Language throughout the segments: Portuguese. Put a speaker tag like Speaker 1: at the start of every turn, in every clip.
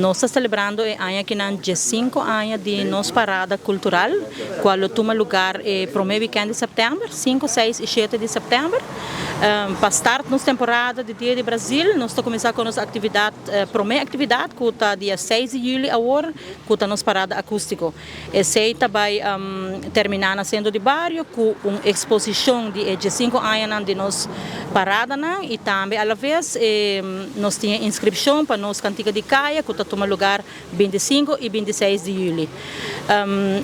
Speaker 1: nós estamos celebrando o ano que não 5 anos de nossa parada cultural, qual toma lugar no primeiro weekend de setembro, 5, 6 e 7 de setembro. Para start nossa temporada de Dia de Brasil, nós estamos começando com nossa atividade, primeira atividade, que está dia 6 de julho agora, que está nossa parada acústica. Esse vai terminar na Centro de Barrio com uma exposição de 5 anos de nossa parada, e também, à vez, nós temos inscrição para nossa cantiga de caia, que está tomando lugar 25 e 26 de julho.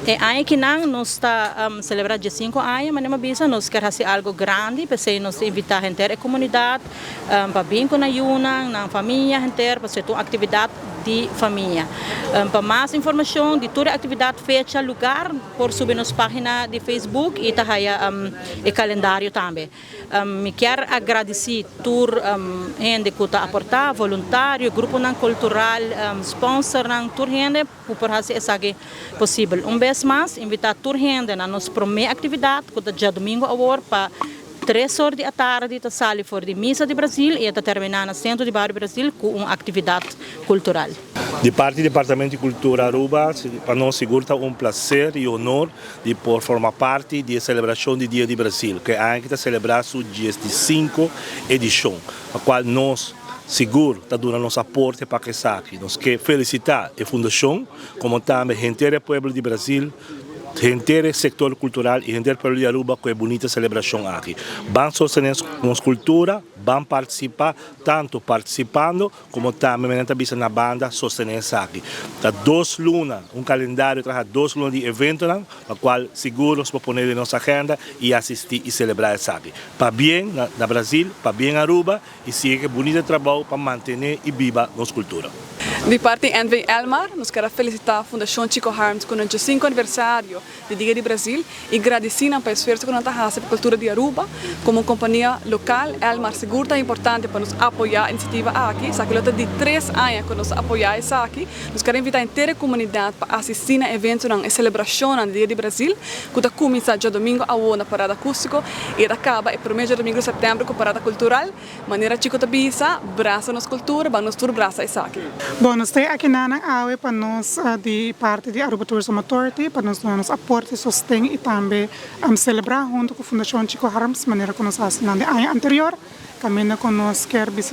Speaker 1: E aí que nós estamos celebrando 5 anos, mas nós queremos fazer algo grande, para nós invitar a gente, a comunidade, para vir com a Yuna, na família, para fazer uma atividade de família. Para mais informação de toda a atividade feita lugar, por subir nossa página de Facebook e também o calendário também. Me quero agradecer a toda a gente que está aportando, voluntário, grupo cultural, sponsor, toda a gente por fazer isso possível. Vez mais, invitar toda a gente na nossa primeira atividade, que é dia domingo agora, para 3 horas da tarde, está saindo fora de Missa de Brasil e está terminando no Centro de Barrio Brasil com uma atividade cultural.
Speaker 2: De parte do Departamento de Cultura Aruba, para nós segura um prazer e honor de por formar parte da celebração do Dia de Brasil, que ainda está celebrado o dia de 5 edição, a qual nós seguro está dando nosso aporte para que saque. Nós queremos felicitar a Fundação, como também a gente do povo de Brasil, gente sector cultural e gente do povo de Aruba com a bonita celebração aqui. Vão sostener nossa cultura, vão participar, tanto participando como também na banda sostener isso aqui. Há 2 lunas, calendário traz 2 lunas de evento, na qual seguro nós podemos pôr em nossa agenda e assistir e celebrar isso aqui. Para bem na Brasil, para bem Aruba e siga bonito trabalho para manter e viva nossa cultura.
Speaker 3: De parte de NV Elmar, nós queremos felicitar a Fundação Chico Harms com o 5 aniversário do Dia de Brasil e agradecer pelo esforço que nós fazemos para a cultura de Aruba. Como companhia local, Elmar seguro é importante para nos apoiar a iniciativa aqui. Só que de 3 anos que nós apoiamos isso aqui, nós queremos invitar a inteira comunidade para assistir a eventos e celebração do Dia de Brasil, que começa dia domingo na parada acústica e acaba o primeiro domingo de setembro com a parada cultural. Maneira Chico Tabisa, braça nossa cultura, vamos todos braçar isso aqui.
Speaker 4: Bom, nós temos aqui na AUE para nós, de parte de Aruba Tourism Authority, para nós dar nosso aporte, sustento e também celebrar junto com a Fundação Chico Harms, maneira que nós fazemos no ano anterior. Caminho que nós queremos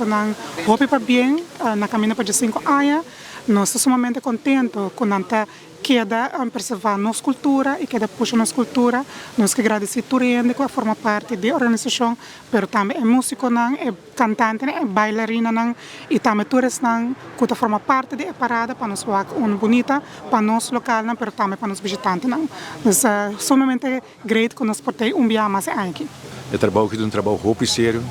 Speaker 4: hope para bem, na caminho para 5 anos. Nós estamos sumamente contentos com a queda preservar nossa cultura e queda puxar nossa cultura. Nós que agradecer a toda gente que forma parte da organização, mas também é músico, é cantante, é bailarina e também todos que forma parte da parada para nós uma bonita para nós local, mas também para nós visitantes. Nós sumamente great que nós podemos dia mais aqui.
Speaker 5: O trabalho que é trabalho muito sério,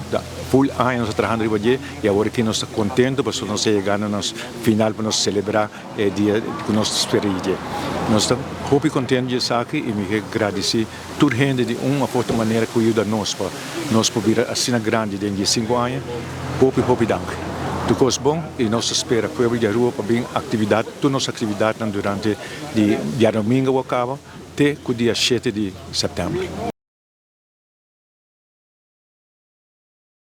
Speaker 5: full anos trabalhando ali e agora que nós estamos contentos porque nós chegamos no final para nós celebrar o dia que nós esperamos. Nós estamos muito contentes aqui e me agradecer a toda a gente de uma forte maneira que ajuda nós para nós poder assinar grande dentro de 5 anos. Muito dank. Tudo bom e nós esperamos que o povo de Aruba para bem atividade, todas nossas atividades durante o dia domingo acaba até o dia 7 de setembro.